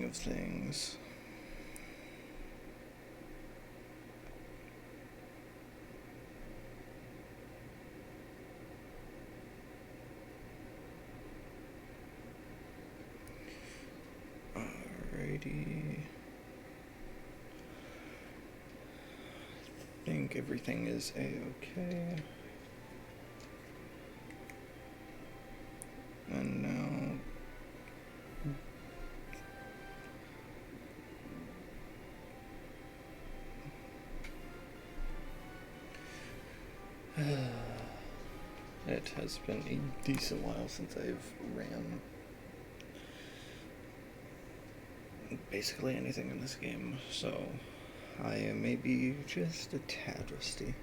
of things. Alrighty. I think everything is a-okay. And now it has been a decent while since I've ran basically anything in this game, so I may be just a tad rusty.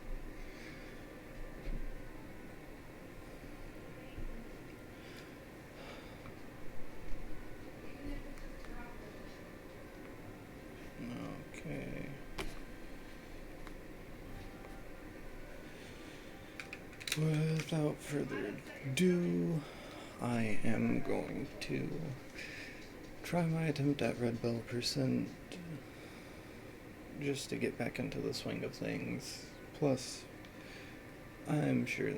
Okay. Without further ado, I am going to try my attempt at Red Bell percent just to get back into the swing of things. Plus, I'm sure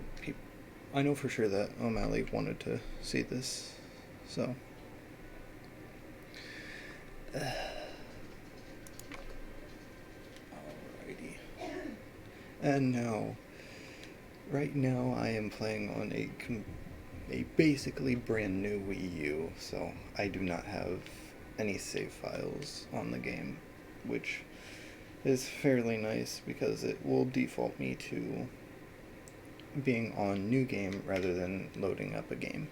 I know for sure that O'Malley wanted to see this, so. Alrighty. And now, right now I am playing on a basically brand new Wii U, so I do not have any save files on the game, which is fairly nice because it will default me to being on new game rather than loading up a game.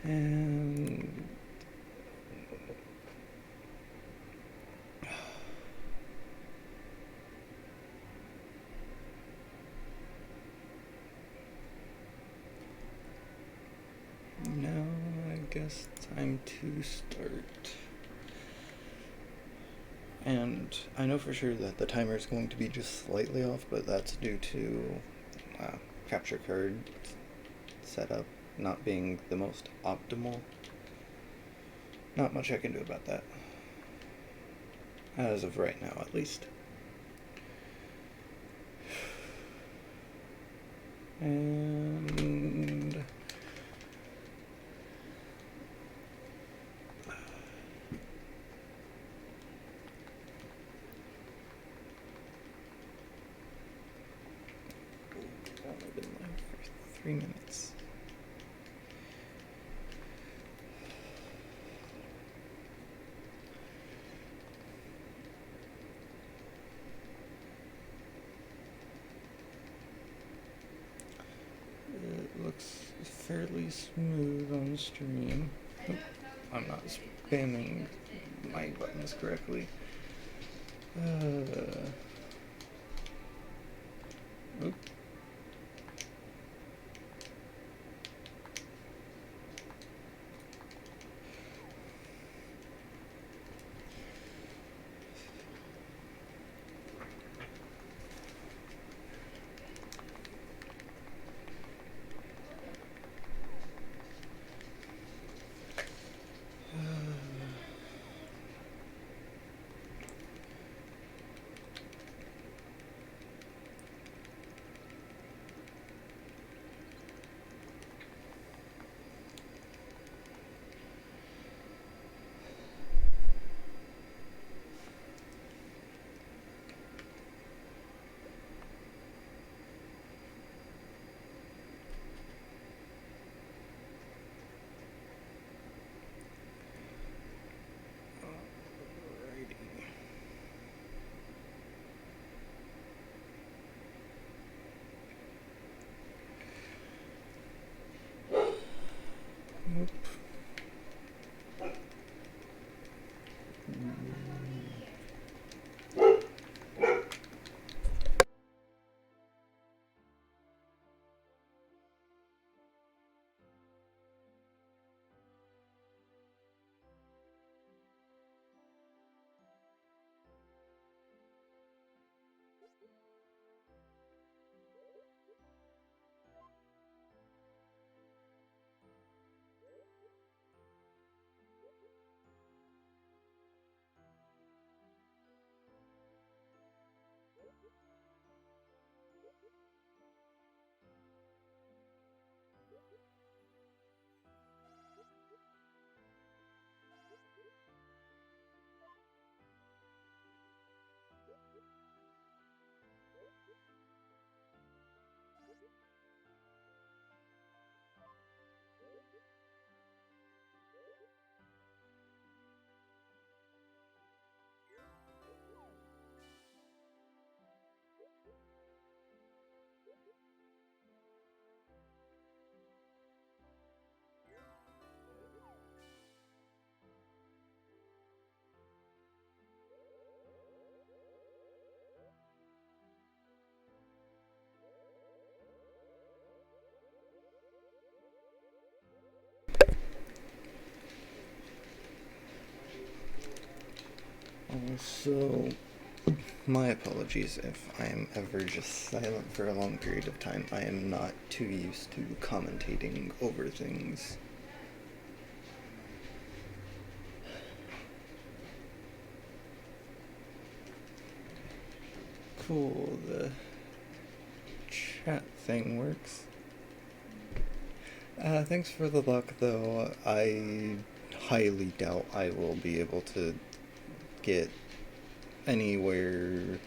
And now I guess time to start. And I know for sure that the timer is going to be just slightly off, but that's due to capture card setup not being the most optimal. Not much I can do about that. As of right now, at least. And only been live for 3 minutes. It looks fairly smooth on stream. Oh, I'm not spamming my buttons correctly. Oop. Nope. So, my apologies if I am ever just silent for a long period of time. I am not too used to commentating over things. Cool, the chat thing works. Thanks for the luck, though. I highly doubt I will be able to get anywhere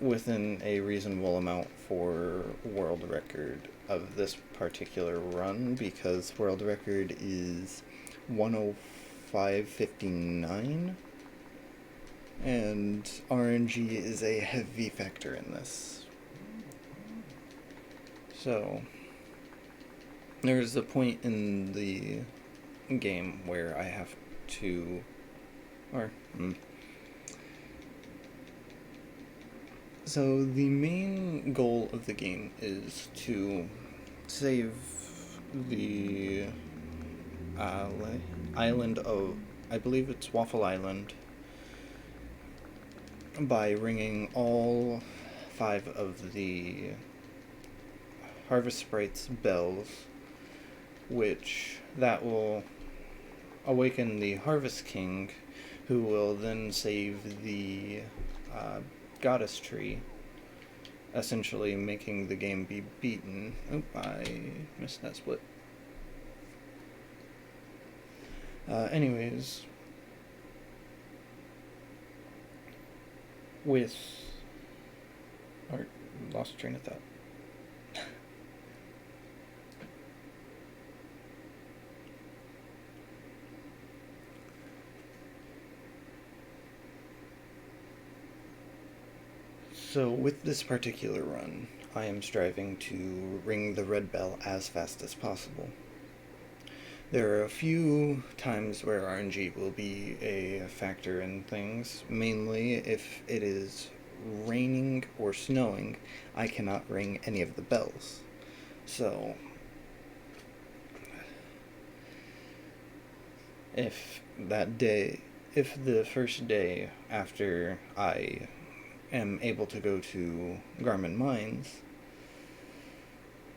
within a reasonable amount for world record of this particular run, because world record is 105.59, and RNG is a heavy factor in this. So there's a point in the game where I have to, so the main goal of the game is to save the island of, I believe it's Waffle Island, by ringing all 5 of the Harvest Sprites bells, which that will awaken the Harvest King, who will then save the Goddess Tree, essentially making the game be beaten. Oh, I missed that split. Anyways, lost train of thought. So with this particular run, I am striving to ring the red bell as fast as possible. There are a few times where RNG will be a factor in things, mainly if it is raining or snowing, I cannot ring any of the bells. So if the first day after I am able to go to Garmin Mines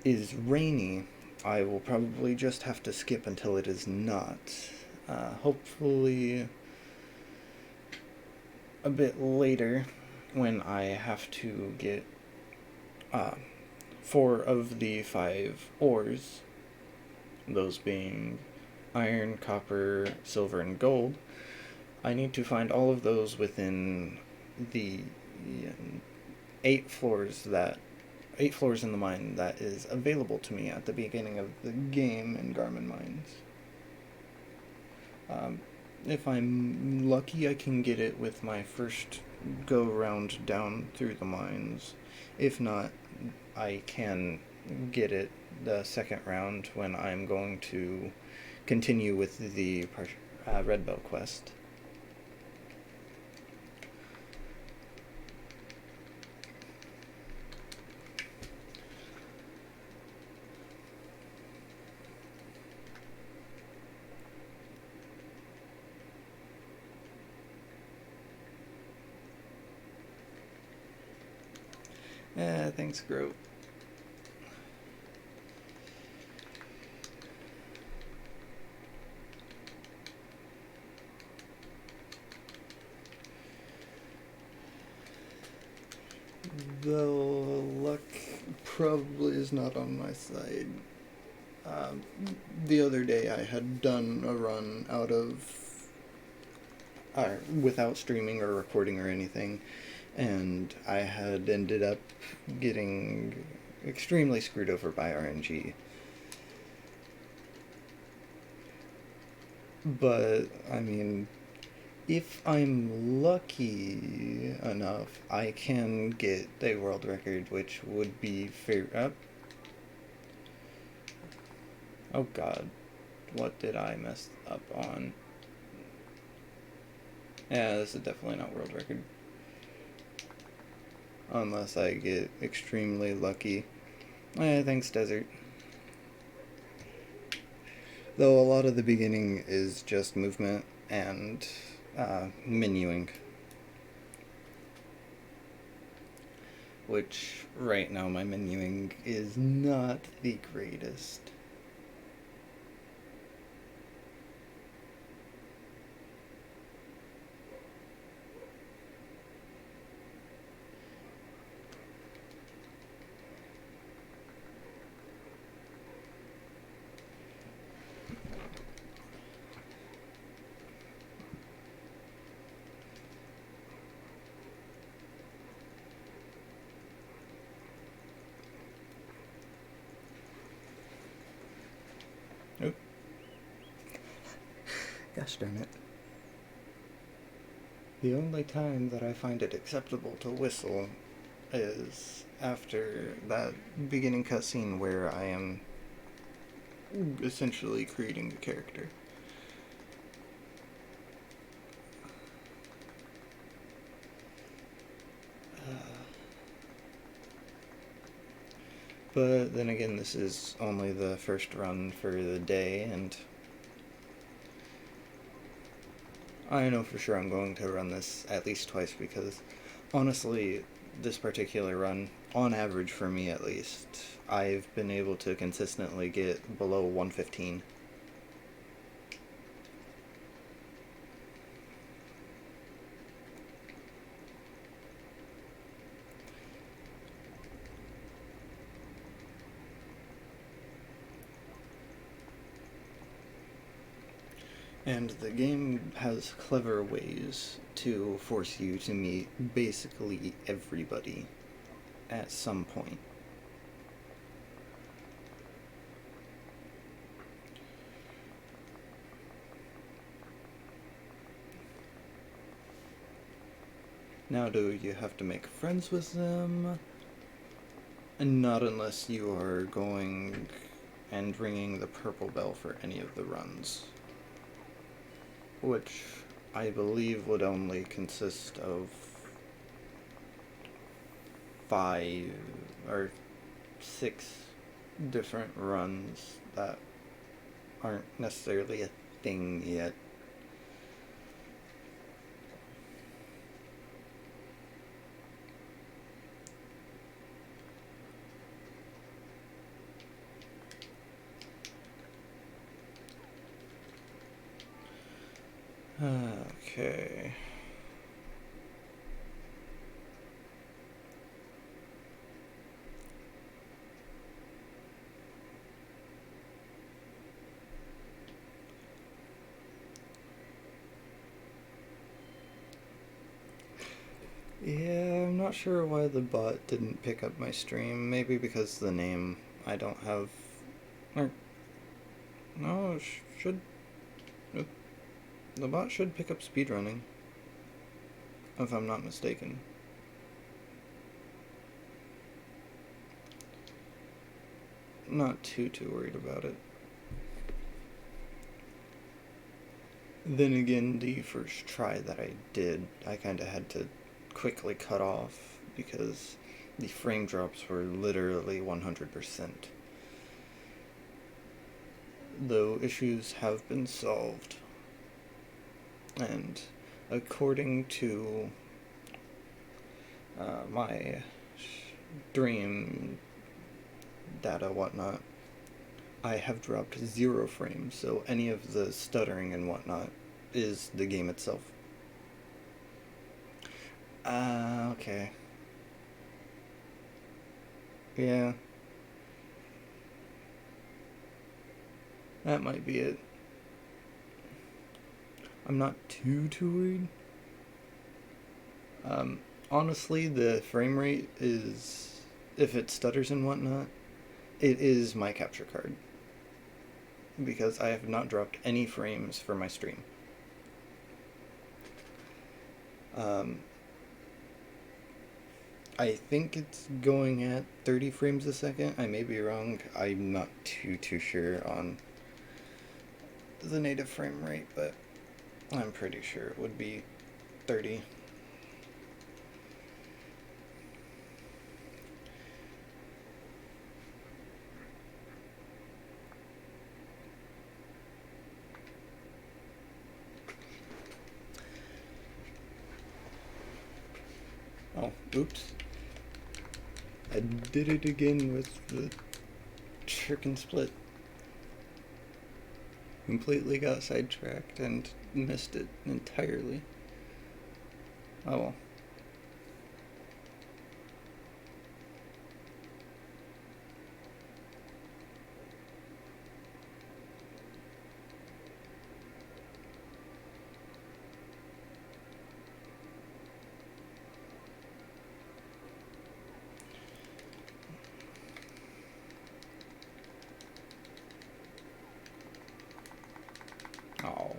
is rainy, I will probably just have to skip until it is not. Hopefully a bit later, when I have to get 4 of the 5 ores, those being iron, copper, silver, and gold, I need to find all of those within the 8 floors in the mine that is available to me at the beginning of the game in Garmin Mines. If I'm lucky, I can get it with my first go round down through the mines. If not, I can get it the second round when I'm going to continue with the Red Bell quest. Thanks, Groat. Though luck probably is not on my side. The other day I had done a run without streaming or recording or anything, and I had ended up getting extremely screwed over by RNG. But, I mean, if I'm lucky enough, I can get a world record, which would be fair. Oh god, what did I mess up on? Yeah, this is definitely not world record. Unless I get extremely lucky. Thanks, Desert. Though a lot of the beginning is just movement and menuing. Which, right now, my menuing is not the greatest. Oop. Gosh darn it. The only time that I find it acceptable to whistle is after that beginning cutscene where I am essentially creating the character. But then again, this is only the first run for the day, and I know for sure I'm going to run this at least twice because, honestly, this particular run, on average for me at least, I've been able to consistently get below 115. And the game has clever ways to force you to meet basically everybody at some point. Now, do you have to make friends with them? Not unless you are going and ringing the purple bell for any of the runs, which I believe would only consist of 5 or 6 different runs that aren't necessarily a thing yet. Okay. Yeah, I'm not sure why the bot didn't pick up my stream. Maybe because the name I don't have. Or, no, it should. The bot should pick up speedrunning, if I'm not mistaken. Not too worried about it. Then again, the first try that I did, I kind of had to quickly cut off because the frame drops were literally 100%. Though issues have been solved, and according to my stream data whatnot, I have dropped 0 frames, so any of the stuttering and whatnot is the game itself. Okay. Yeah. That might be it. I'm not too worried. Honestly, the frame rate is, if it stutters and whatnot, it is my capture card. Because I have not dropped any frames for my stream. I think it's going at 30 frames a second. I may be wrong. I'm not too sure on the native frame rate, but I'm pretty sure it would be 30. Uh-oh. Oops. I did it again with the chicken split. Completely got sidetracked and missed it entirely. Oh well. Oh.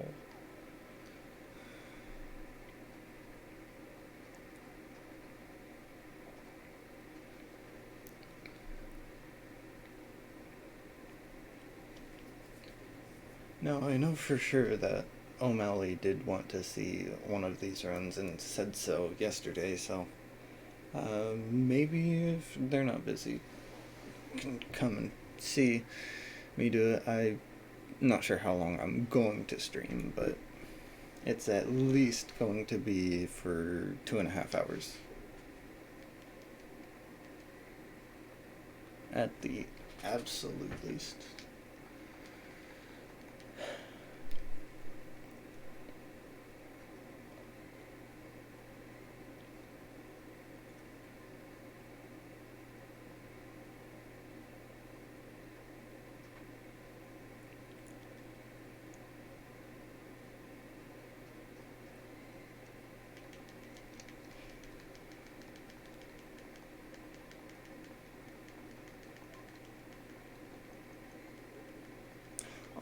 Now, I know for sure that O'Malley did want to see one of these runs and said so yesterday, so maybe if they're not busy, can come and see me do it. I'm not sure how long I'm going to stream, but it's at least going to be for 2.5 hours. At the absolute least.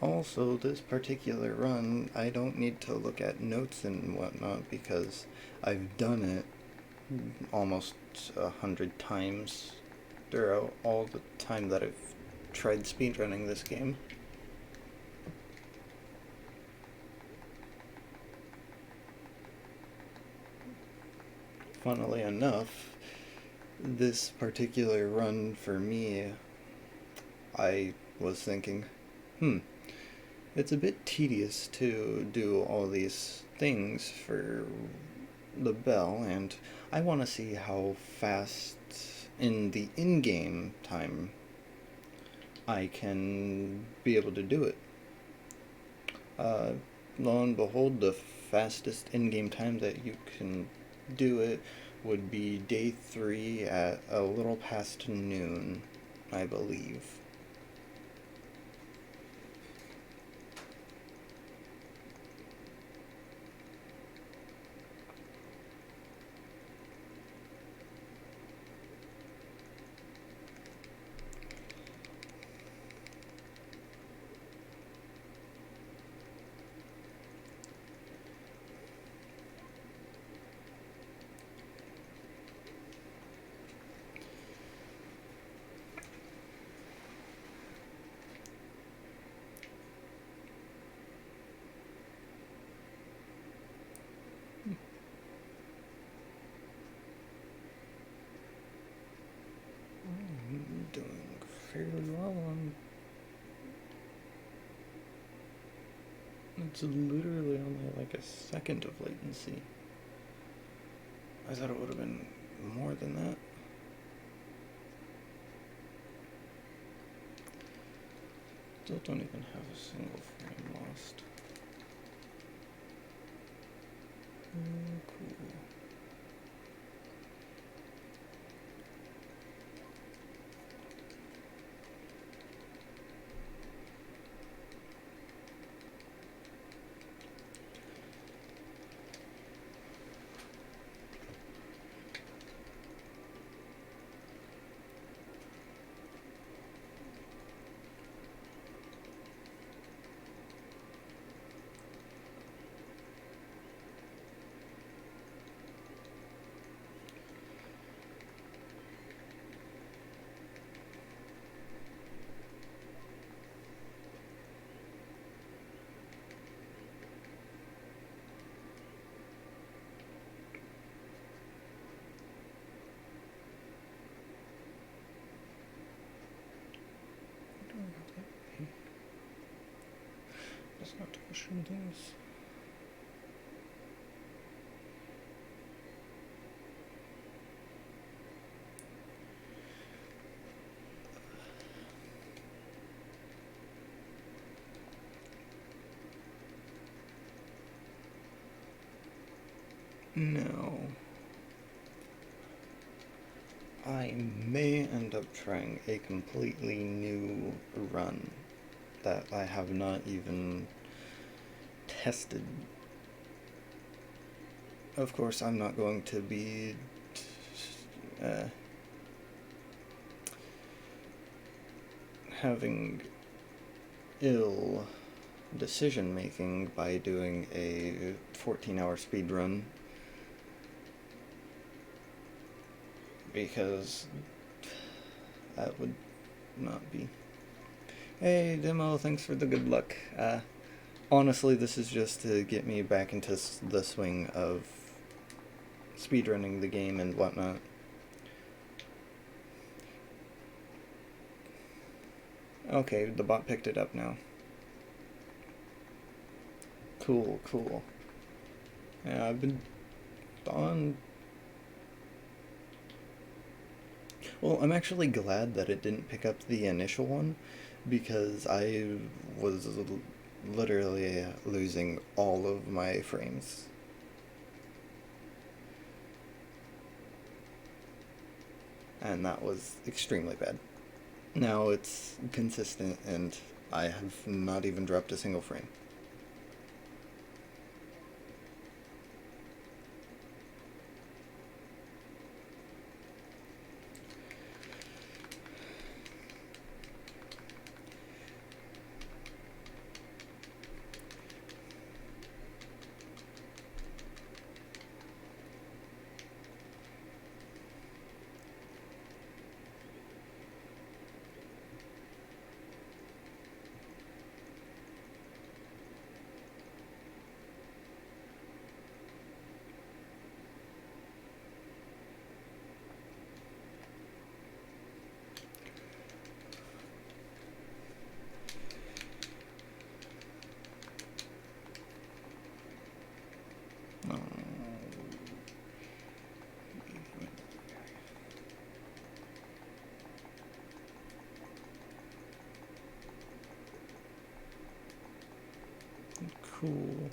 Also, this particular run, I don't need to look at notes and whatnot because I've done it almost 100 times throughout all the time that I've tried speedrunning this game. Funnily enough, this particular run for me, I was thinking, it's a bit tedious to do all these things for the bell, and I want to see how fast in the in-game time I can be able to do it. Lo and behold, the fastest in-game time that you can do it would be day 3 at a little past noon, I believe. I'm doing fairly well on... It's literally only like a second of latency. I thought it would have been more than that. Still don't even have a single frame lost. Cool. That's not pushing things. Now, I may end up trying a completely new run that I have not even tested. Of course, I'm not going to be having ill decision making by doing a 14-hour speed run, because that would not be. Hey Demo, thanks for the good luck. Honestly, this is just to get me back into the swing of speedrunning the game and whatnot. Okay, the bot picked it up now. Cool, cool. Yeah, I've been on... Well, I'm actually glad that it didn't pick up the initial one, because I was literally losing all of my frames. And that was extremely bad. Now it's consistent and I have not even dropped a single frame. Cool.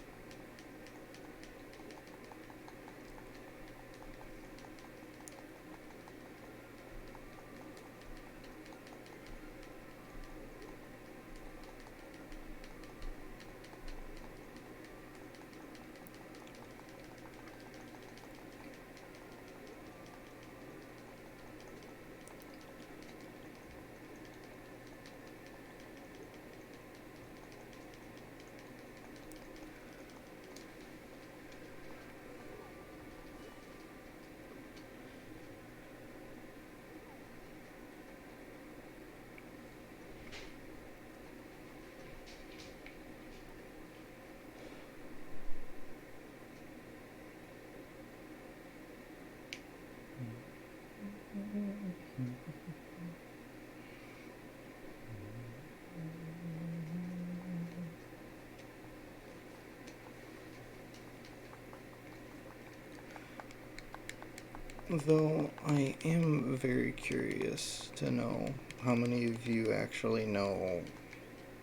Though I am very curious to know how many of you actually know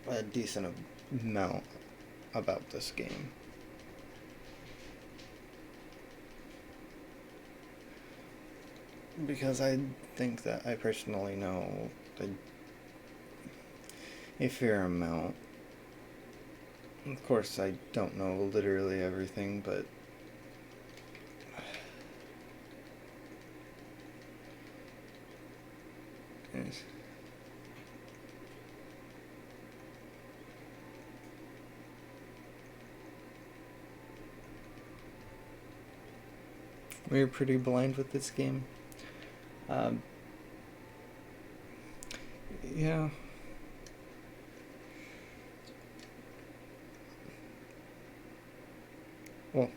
a decent amount about this game. Because I think that I personally know a fair amount. Of course, I don't know literally everything, but yes. We're pretty blind with this game. Yeah. Well.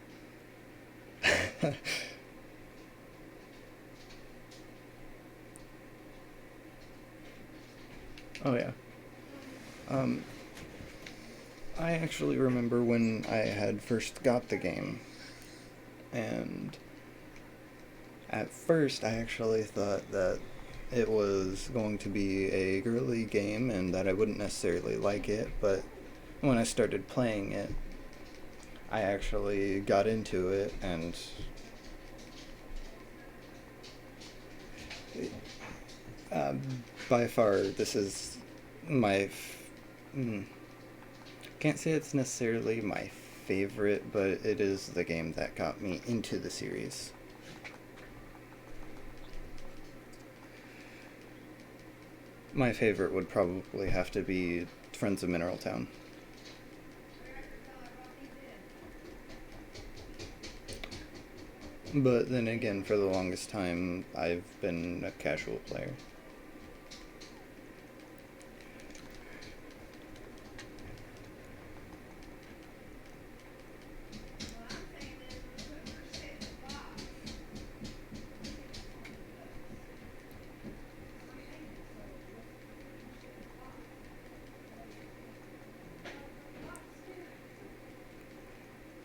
Oh yeah. I actually remember when I had first got the game, and at first I actually thought that it was going to be a girly game and that I wouldn't necessarily like it, but when I started playing it, I actually got into it and By far, this is my. Can't say it's necessarily my favorite, but it is the game that got me into the series. My favorite would probably have to be Friends of Mineral Town. But then again, for the longest time, I've been a casual player.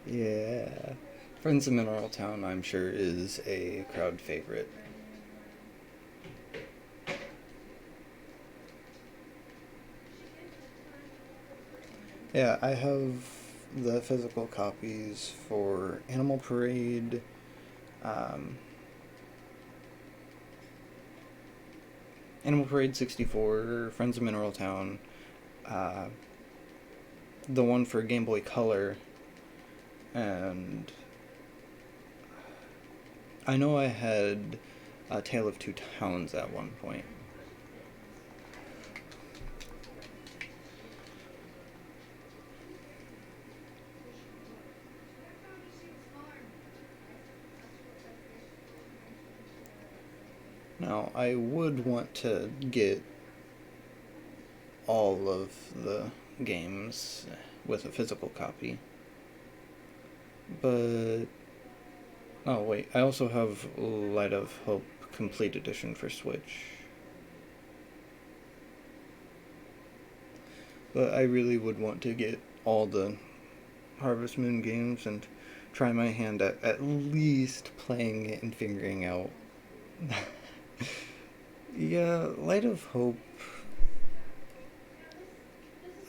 Yeah. Friends of Mineral Town, I'm sure, is a crowd favorite. Yeah, I have the physical copies for Animal Parade, um, Animal Parade 64, Friends of Mineral Town, uh, the one for Game Boy Color, and I know I had A Tale of Two Towns at one point. Now, I would want to get all of the games with a physical copy. But oh wait, I also have Light of Hope Complete Edition for Switch. But I really would want to get all the Harvest Moon games and try my hand at least playing it and figuring out. Yeah, Light of Hope.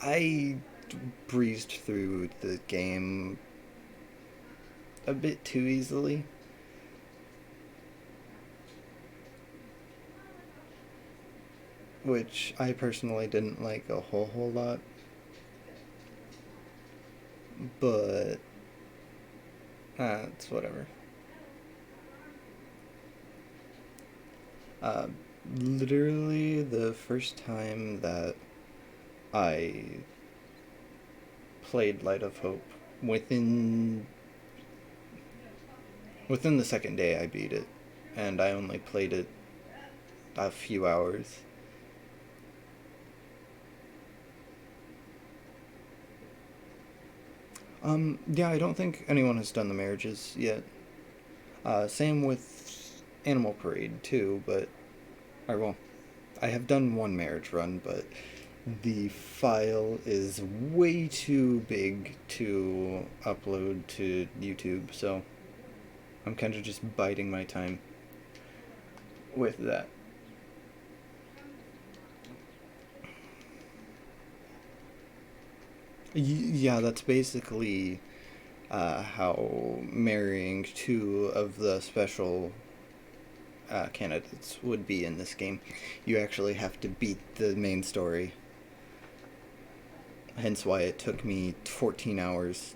I breezed through the game a bit too easily. Which I personally didn't like a whole lot. But it's whatever. Uh, Literally the first time that I played Light of Hope, within within the second day I beat it, and I only played it a few hours. Yeah, I don't think anyone has done the marriages yet. Same with Animal Parade too, but well, I have done one marriage run, but the file is way too big to upload to YouTube, so I'm kind of just biding my time with that. Yeah, that's basically how marrying two of the special candidates would be in this game. You actually have to beat the main story. Hence why it took me 14 hours.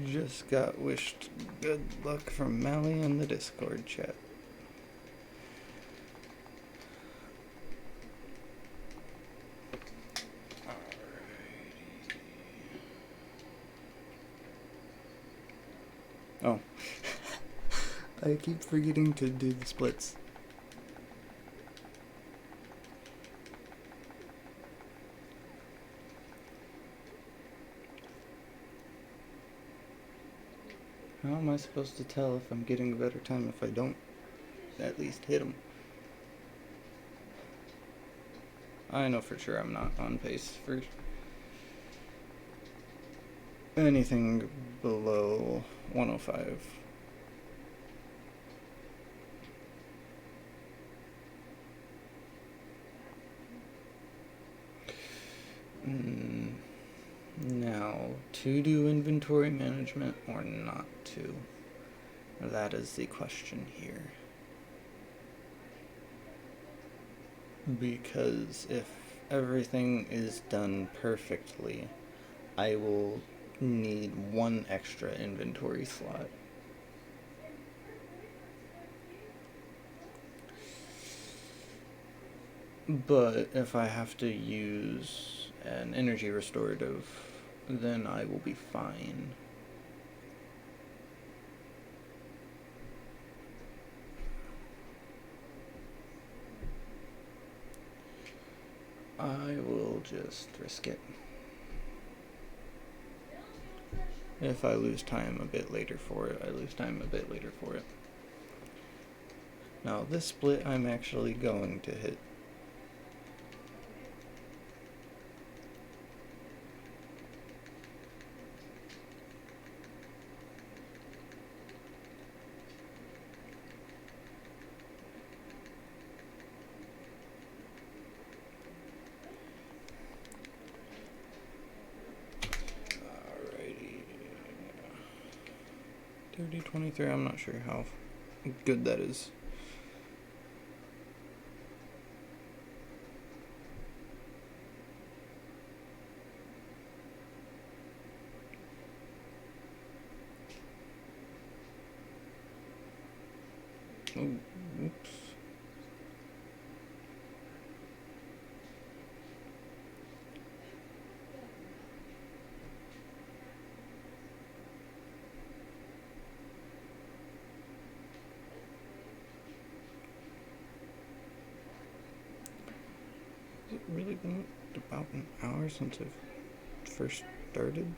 Just got wished good luck from Mally in the Discord chat. Oh. I keep forgetting to do the splits. How am I supposed to tell if I'm getting a better time if I don't at least hit them? I know for sure I'm not on pace for anything below 105. Now, to do inventory management or not to? That is the question here. Because if everything is done perfectly, I will need one extra inventory slot. But if I have to use an energy restorative, then I will be fine. I will just risk it. If I lose time a bit later for it, I lose time a bit later for it. Now this split I'm actually going to hit. Alrighty. 30-23, I'm not sure how good that is. Oh, oops. Has it really been about an hour since I've first started?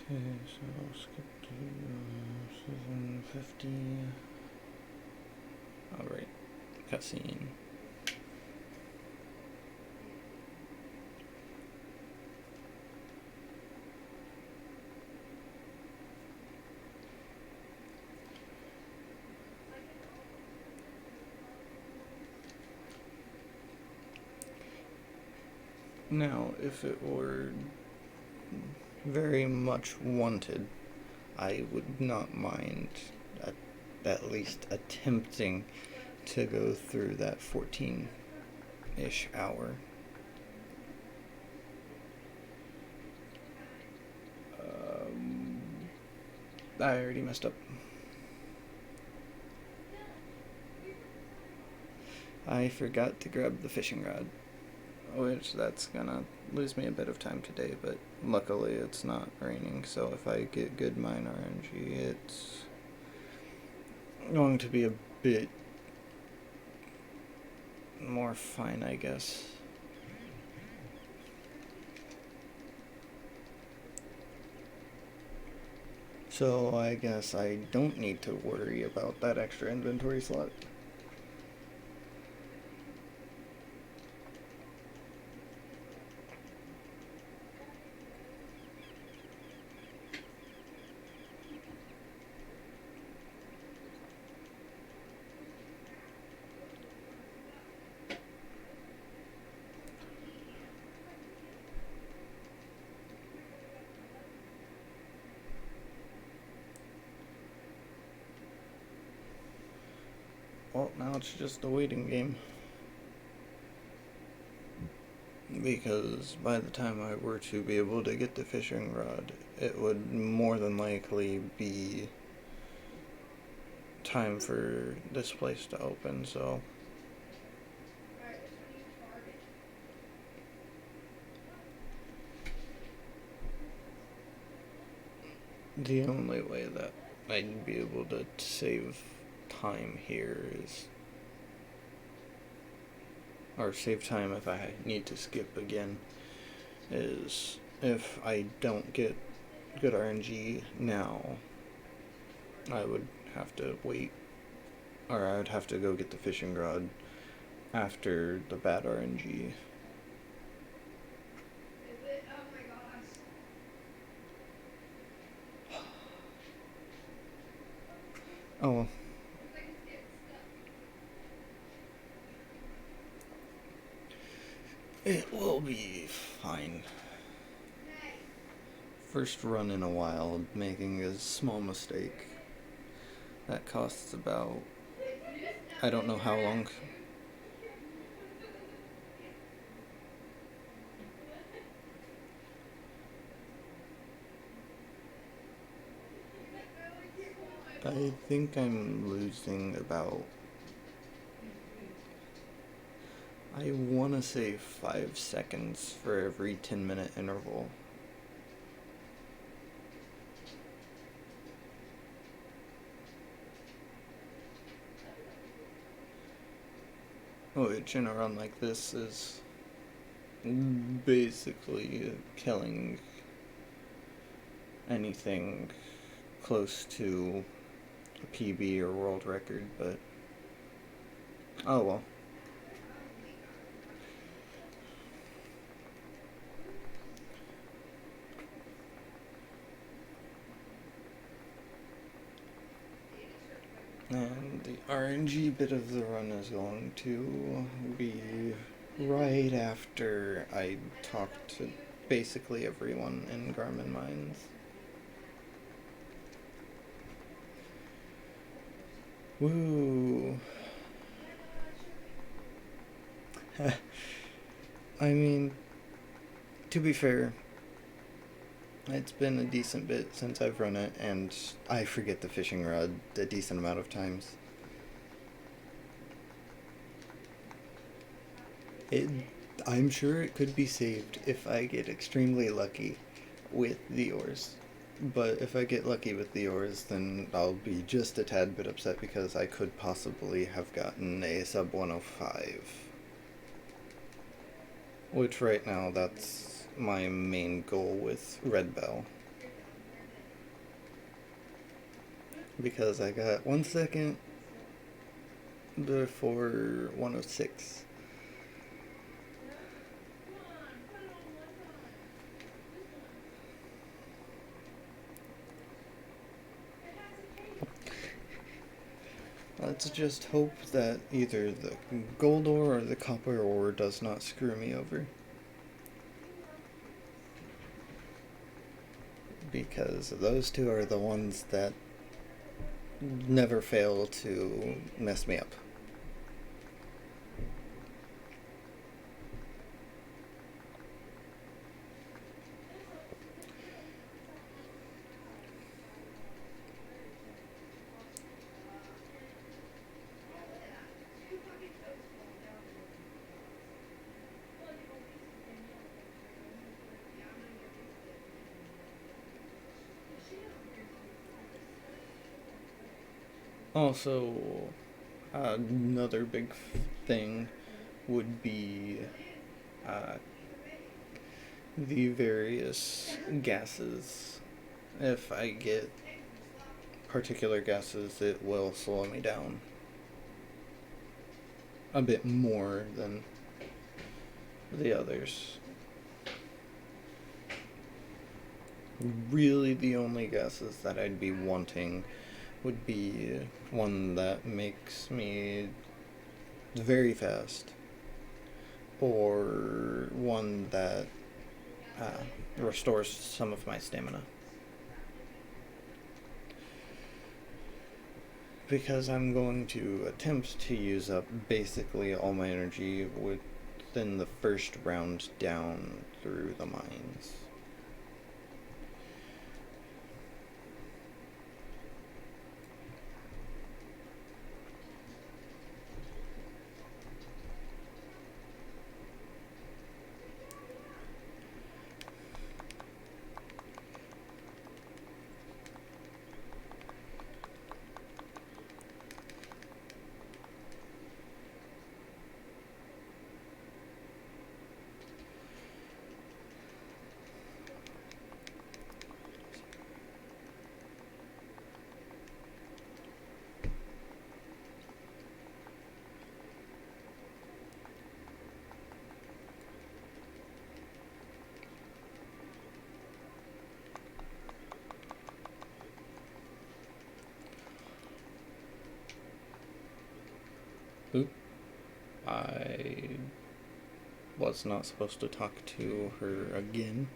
Okay, so I'll skip to 750. Alright, cutscene. Now, if it were very much wanted, I would not mind at least attempting to go through that 14-ish hour. I already messed up. I forgot to grab the fishing rod, which that's gonna lose me a bit of time today, but luckily it's not raining, so if I get good mine RNG, it's going to be a bit more fine, I guess. So I guess I don't need to worry about that extra inventory slot. Well, now it's just a waiting game. Because by the time I were to be able to get the fishing rod, it would more than likely be time for this place to open, so... The only way that I'd be able to save time here is, or save time if I need to skip again, is if I don't get good RNG now, I would have to wait, or I would have to go get the fishing rod after the bad RNG. Oh well. It will be fine. First run in a while, making a small mistake. That costs about, I don't know how long. I think I'm losing about, I want to say 5 seconds for every 10-minute interval. Which in a run like this is basically killing anything close to a PB or world record, but oh well. And the RNG bit of the run is going to be right after I talk to basically everyone in Garmin Mines. Woo! I mean, to be fair, it's been a decent bit since I've run it, and I forget the fishing rod a decent amount of times. I'm sure it could be saved if I get extremely lucky with the oars. But if I get lucky with the oars, then I'll be just a tad bit upset because I could possibly have gotten a sub 105. Which right now, that's my main goal with Red Bell. Because I got 1 second before 106. Let's just hope that either the gold ore or the copper ore does not screw me over. Because those two are the ones that never fail to mess me up. Also, another big thing would be the various gases. If I get particular gases, it will slow me down a bit more than the others. Really, the only gases that I'd be wanting would be one that makes me very fast, or one that restores some of my stamina. Because I'm going to attempt to use up basically all my energy within the first round down through the mines. Oop. I was not supposed to talk to her again.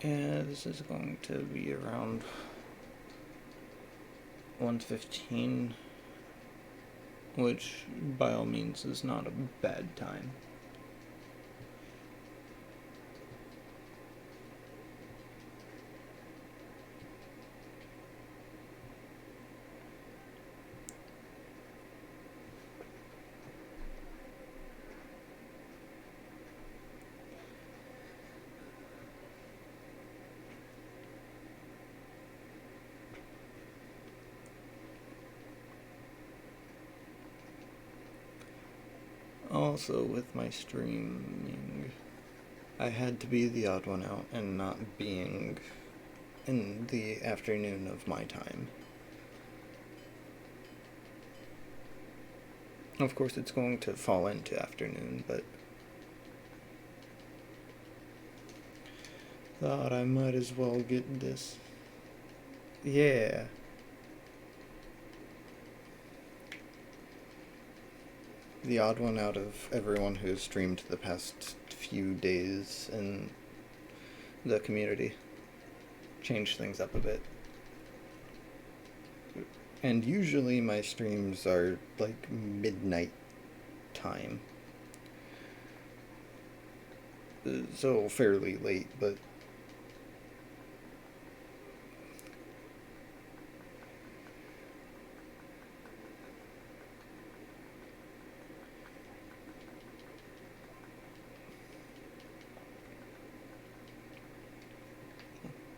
And this is going to be around 1:15, which by all means is not a bad time. Also, with my streaming, I had to be the odd one out and not being in the afternoon of my time. Of course, it's going to fall into afternoon, but thought I might as well get this. Yeah. The odd one out of everyone who's streamed the past few days in the community. Changed things up a bit. And usually my streams are like midnight time. So fairly late, but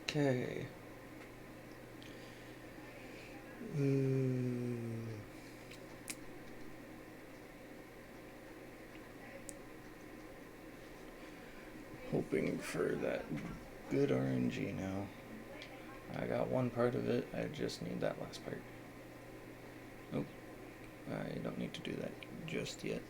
okay. Hoping for that good RNG now. I got one part of it, I just need that last part. Nope, I don't need to do that just yet.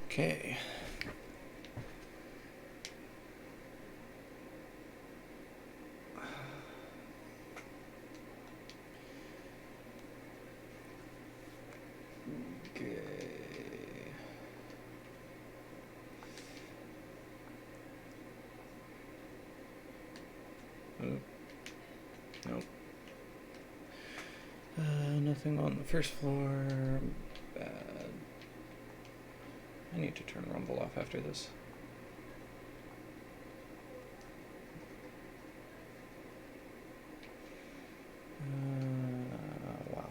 Okay. Okay. Nope. Nothing on the first floor. Bad. I need to turn Rumble off after this. Wow.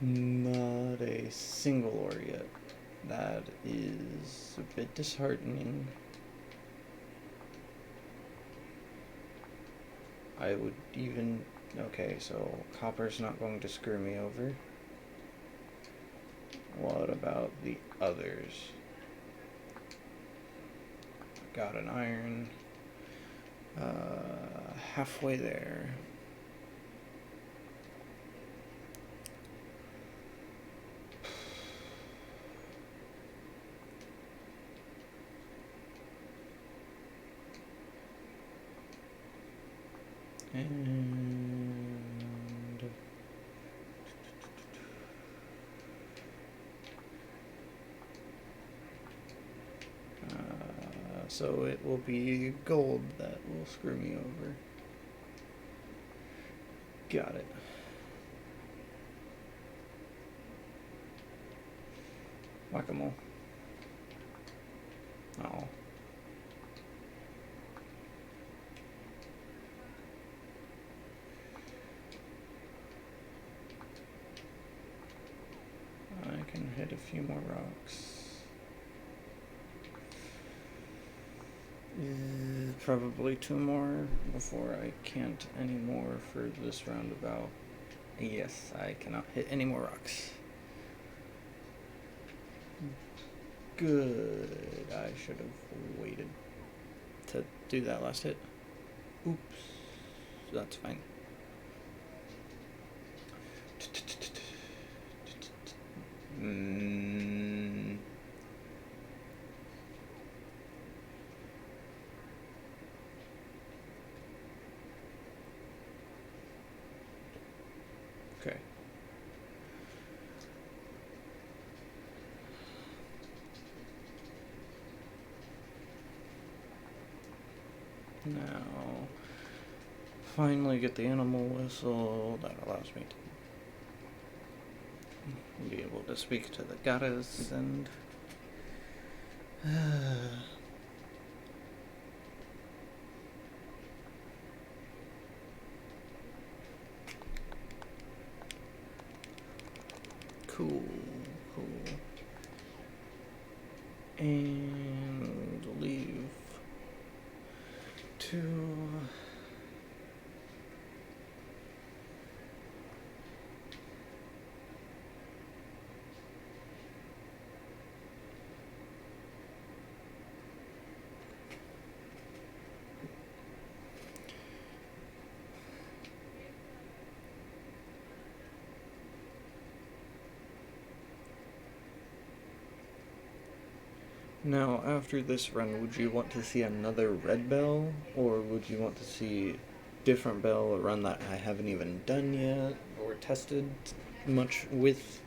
Not a single ore yet. That is a bit disheartening. I would even... Okay, so copper's not going to screw me over. What about the others? Got an iron. Halfway there. And so it will be gold that will screw me over. Got it. Whack-a-mole. Oh. I can hit a few more rocks. Probably 2 more before I can't anymore for this roundabout. Yes, I cannot hit any more rocks. Good. I should have waited to do that last hit. Oops. That's fine. Okay. Now, finally get the animal whistle. That allows me to be able to speak to the goddess and... Cool. And leave to... Now, after this run, would you want to see another red bell, or would you want to see different bell, a run that I haven't even done yet, or tested much with?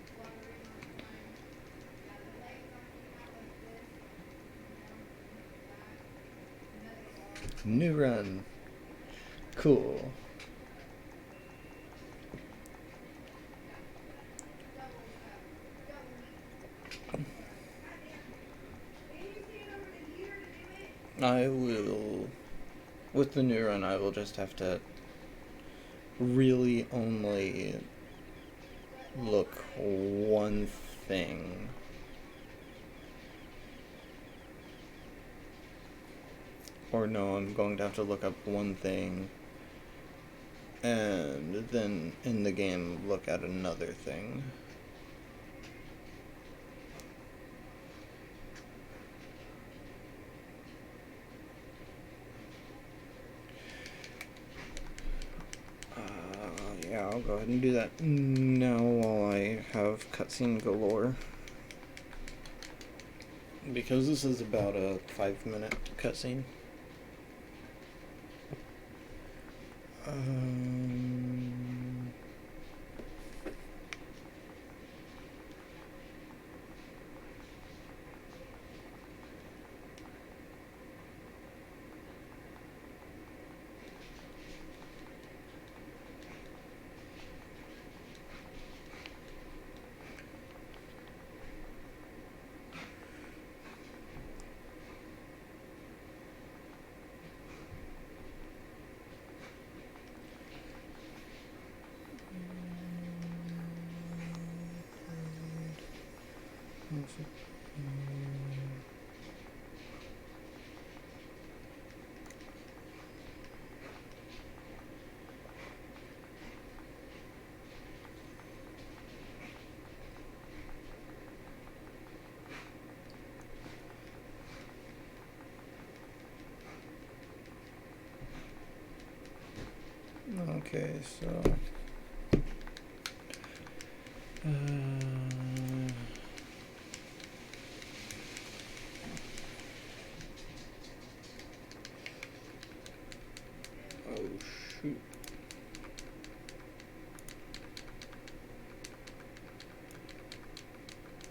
New run. Cool. I will, with the new run, I will just have to really only look one thing. Or no, I'm going to have to look up one thing and then in the game look at another thing. Yeah, I'll go ahead and do that now while I have cutscene galore. Because this is about a 5-minute cutscene. Okay, so oh shoot.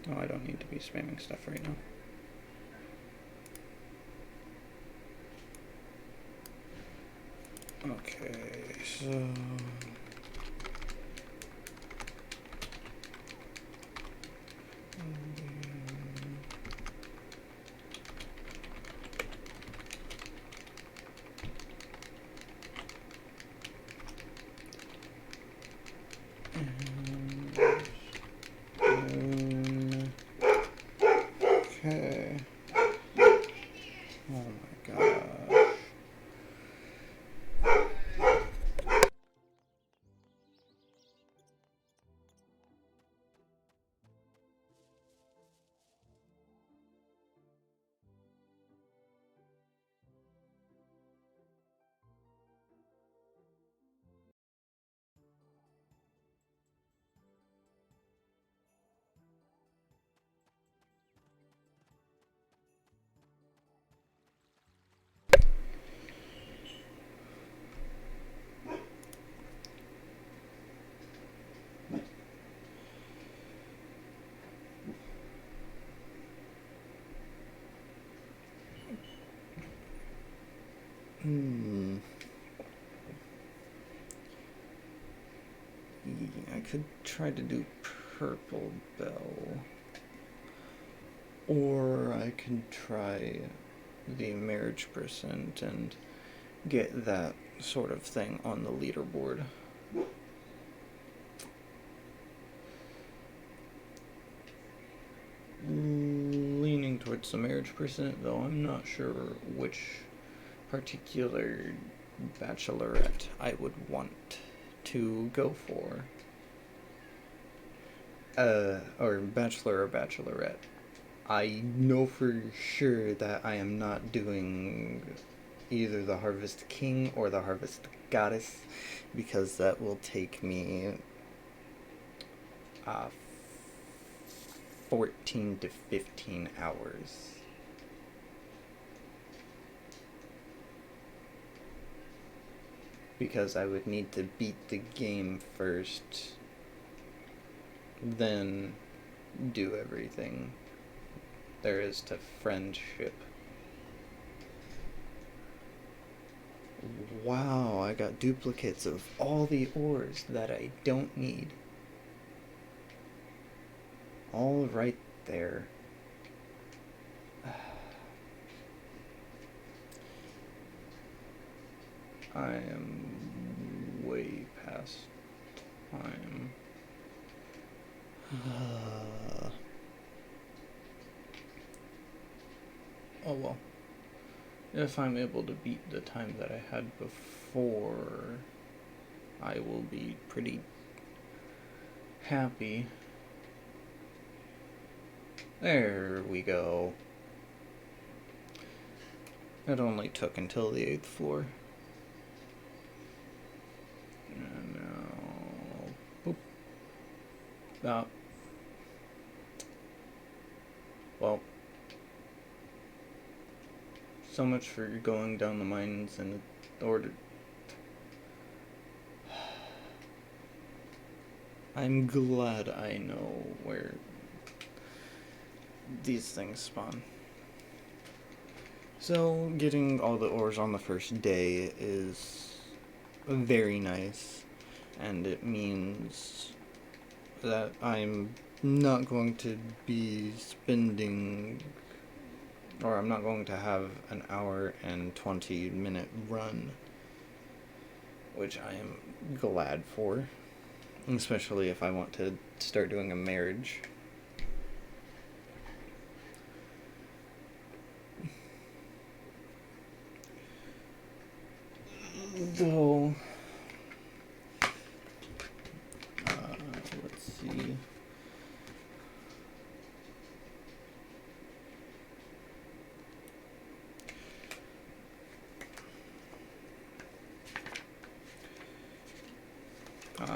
Oh, I don't need to be spamming stuff right now. Okay, so okay. Oh my gosh. I could try to do purple bell, or I could try the marriage percent and get that sort of thing on the leaderboard. Leaning towards the marriage percent, though I'm not sure which particular bachelorette I would want to go for. Or bachelor or bachelorette. I know for sure that I am not doing either the Harvest King or the Harvest Goddess, because that will take me 14 to 15 hours. Because I would need to beat the game first, then do everything there is to friendship. Wow, I got duplicates of all the ores that I don't need. All right there. I am way past time. Oh well. If I'm able to beat the time that I had before, I will be pretty happy. There we go. It only took until the 8th floor. And now... boop. Well... so much for going down the mines in order... I'm glad I know where these things spawn. So, getting all the ores on the first day is very nice, and it means that I'm not going to be spending, or I'm not going to have an hour and 20-minute run, which I am glad for, especially if I want to start doing a marriage. So, let's see.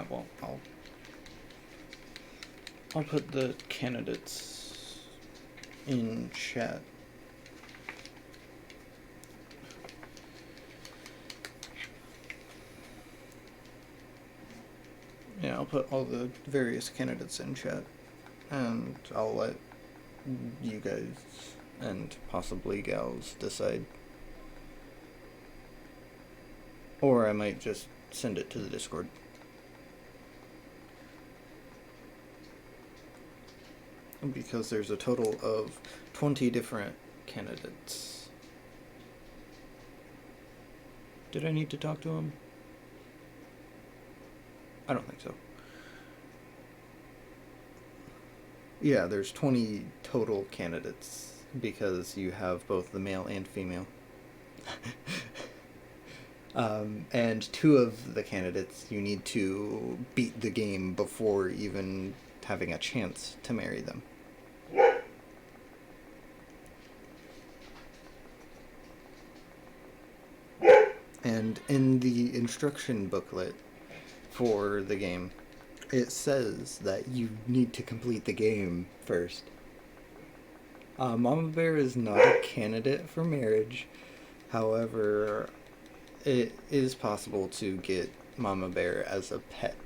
Well, I'll put the candidates in chat. Yeah, I'll put all the various candidates in chat, and I'll let you guys and possibly gals decide. Or I might just send it to the Discord. Because there's a total of 20 different candidates. Did I need to talk to him? I don't think so. Yeah, there's 20 total candidates because you have both the male and female. And 2 of the candidates you need to beat the game before even having a chance to marry them. And in the instruction booklet for the game, it says that you need to complete the game first. Mama Bear is not a candidate for marriage. However, it is possible to get Mama Bear as a pet.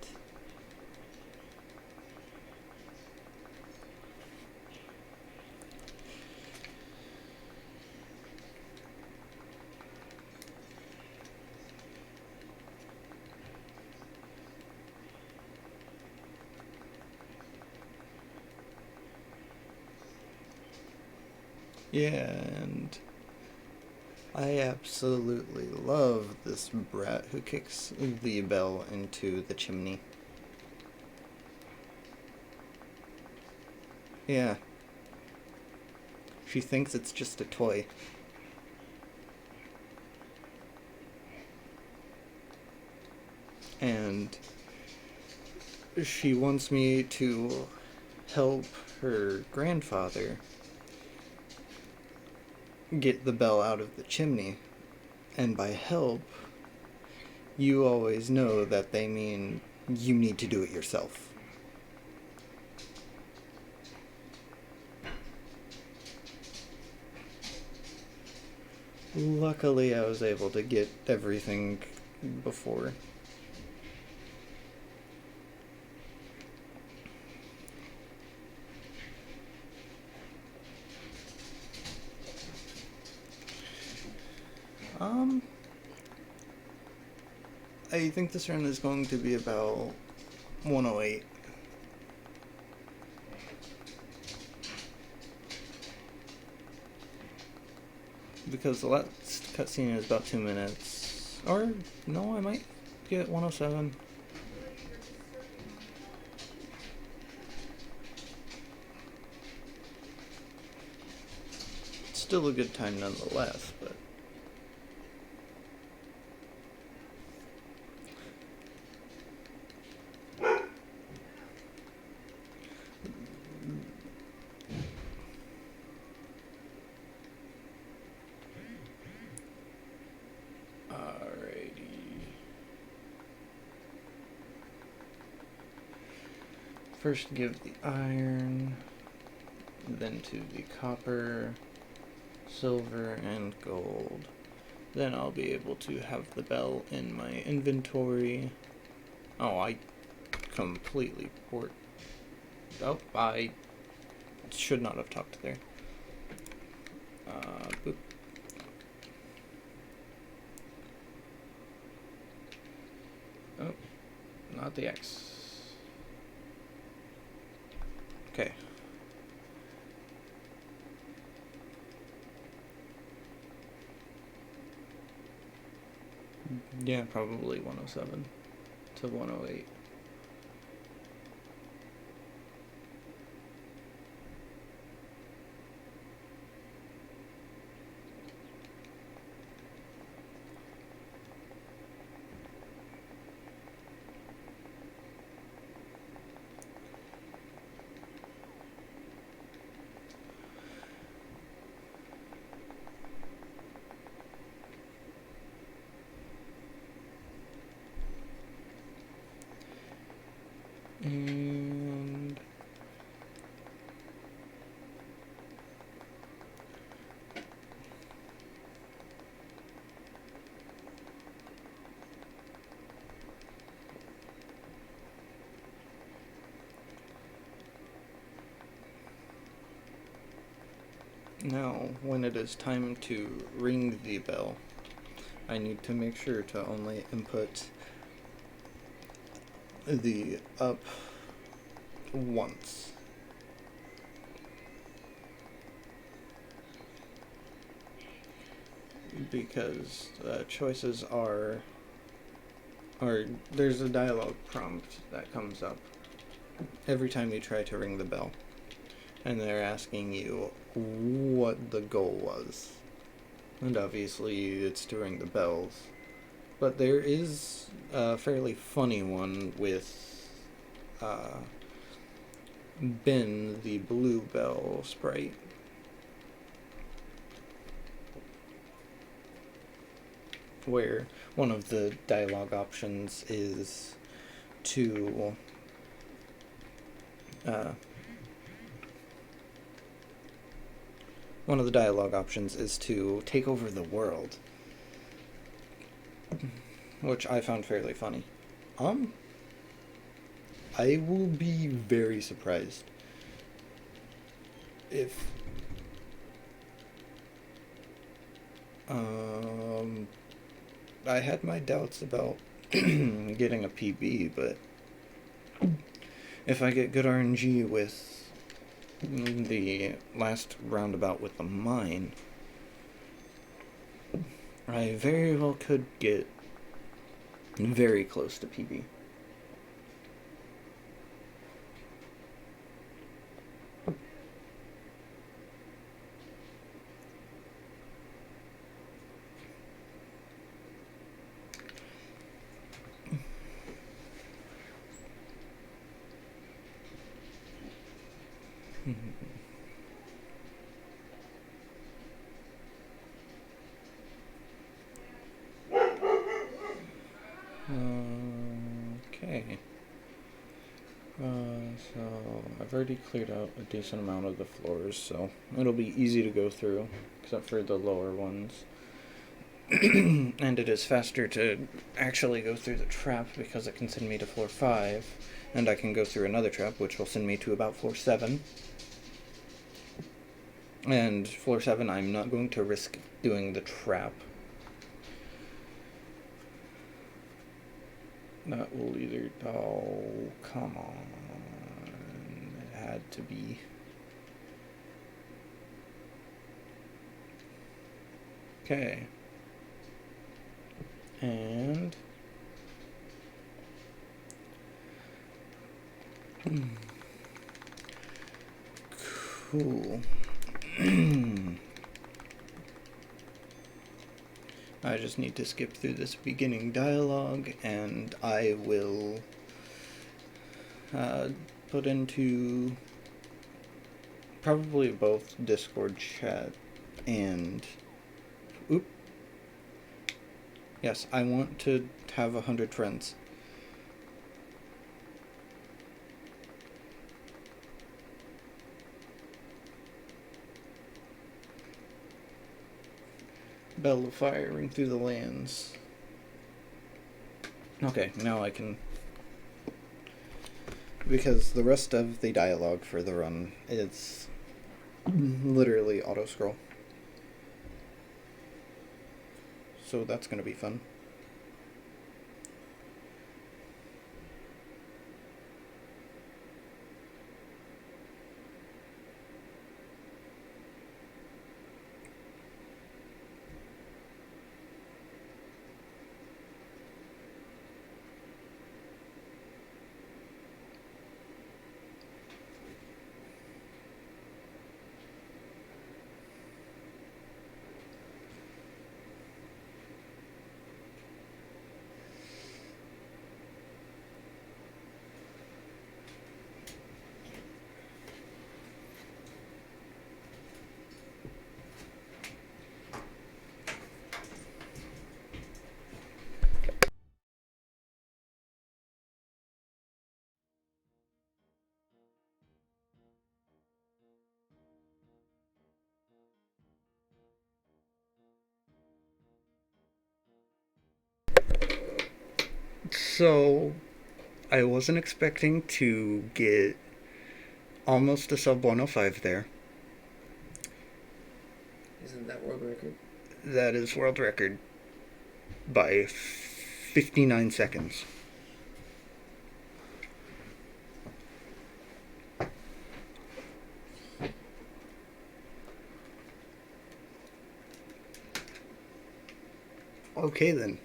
Yeah, and I absolutely love this brat who kicks the bell into the chimney. Yeah. She thinks it's just a toy. And she wants me to help her grandfather get the bell out of the chimney. And by help, you always know that they mean you need to do it yourself. Luckily, I was able to get everything before. I think this run is going to be about 108. Because the last cutscene is about 2 minutes. Or, no, I might get 107. It's still a good time nonetheless, but... First give the iron, then to the copper, silver, and gold. Then I'll be able to have the bell in my inventory. Oh, I completely port. Oh, I should not have talked there. Boop. Oh, not the X. Okay. Yeah, probably 107 to 108. And now, when it is time to ring the bell, I need to make sure to only input the up once. Because choices are there's a dialogue prompt that comes up every time you try to ring the bell, and they're asking you what the goal was, and obviously it's to ring the bells, but there is a fairly funny one with Ben, the blue bell sprite, where one of the dialogue options is to take over the world, which I found fairly funny. I will be very surprised if I had my doubts about getting a PB, but if I get good RNG with the last roundabout with the mine, I very well could get very close to PB. Okay. So I've already cleared out a decent amount of the floors, so it'll be easy to go through, except for the lower ones. And it is faster to actually go through the trap because it can send me to floor 5, and I can go through another trap, which will send me to about floor 7. And floor 7, I'm not going to risk doing the trap. That will either... Oh, come on. It had to be... Okay. And... Cool. I just need to skip through this beginning dialogue, and I will put into probably both Discord chat and... Oop. Yes, I want to have 100 friends. Bell of fire ring through the lands. Okay, now I can... Because the rest of the dialogue for the run is literally auto-scroll. So that's going to be fun. So, I wasn't expecting to get almost a sub 105 there. Isn't that world record? That is world record by 59 seconds. Okay then.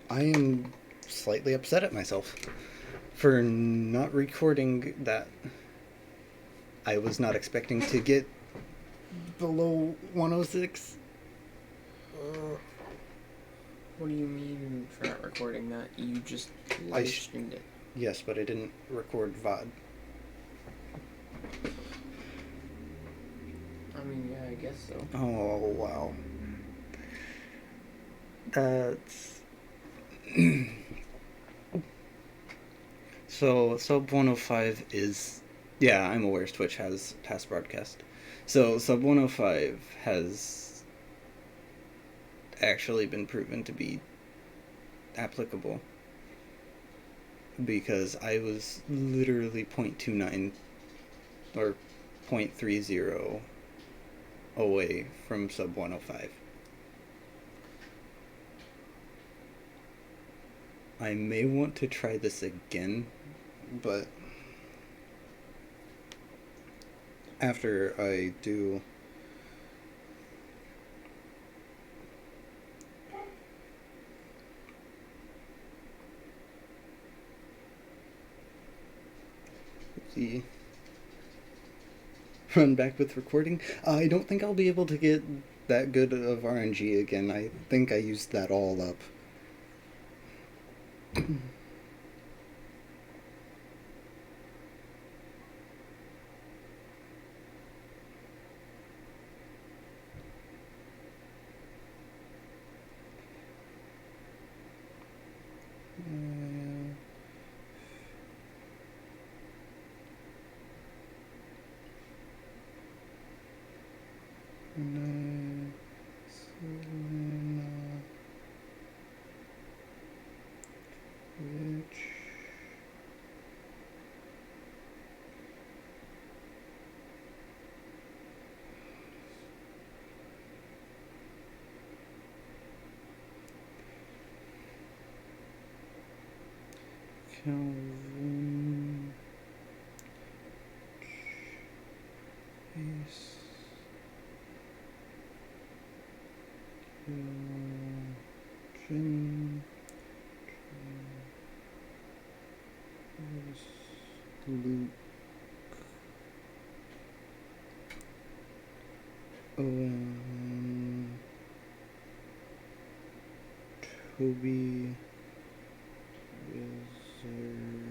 I am slightly upset at myself for not recording that. I was not expecting to get below 106. What do you mean for not recording that? You just live streamed it. Yes, but I didn't record VOD. I mean, yeah, I guess so. Oh, wow. That's... So, sub 105 is... Yeah, I'm aware Twitch has past broadcast. So, sub 105 has actually been proven to be applicable. Because I was literally 0.29 or 0.30 away from sub 105. I may want to try this again, but after I do the run back with recording, I don't think I'll be able to get that good of RNG again. I think I used that all up. Calvin Chase Jim Luke Owen Toby Wizard